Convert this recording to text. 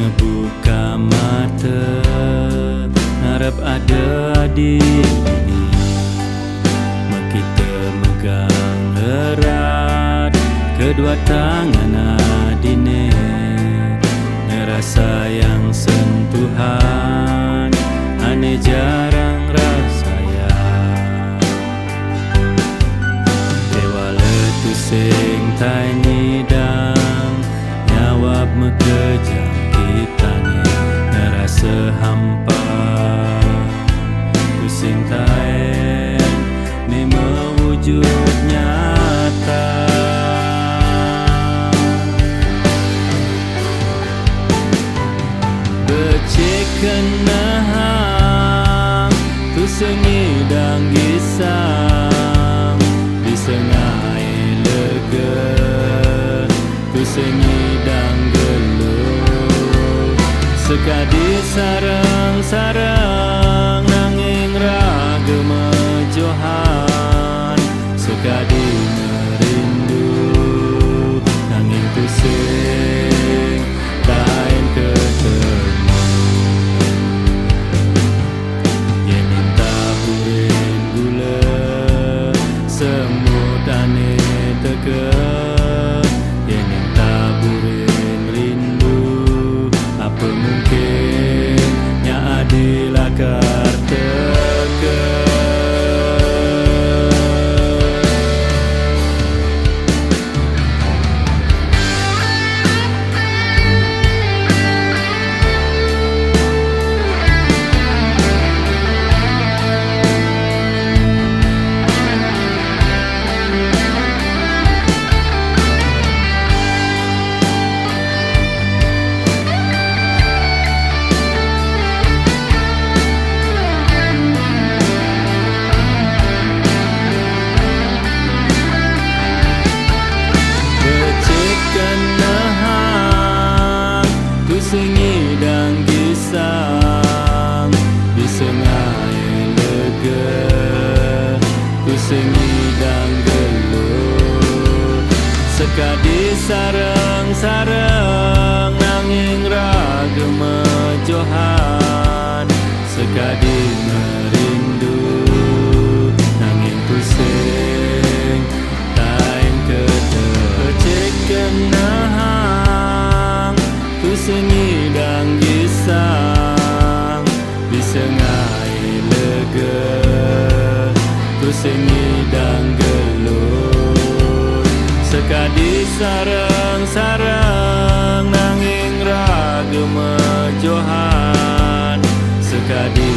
ngebuka mata, harap ada adik ini. Kita megang erat kedua tangan adine, ngerasa yang sentuhan ane jarang rasaya. Dewa letu sing tanya dang jawab mekejang kita ni, ngerasa hampa tu sing taen ni mewujud nyata. Becek kenahang tu sengidang gisang, disengai lega tu sengidang geluh. Sekadi sarang-sarang nanging raga mejohan, sekadi merindu nanging tu sing tain ketemu. Yen minta burin gula semut ane teka, yen minta burin rindu apa mungkin nya adil akar teka. Sengidang gisang, disengai lega tu sengidang geluh. Sekadi sarang-sarang nanging raga mejohan, sekadi merindu nanging pusing tain ketemu. Cek kenahang tu sengidang gisang, disengai lega tu sengidang geluh. Sekadi sarang-sarang nanging raga mejohan, sekadi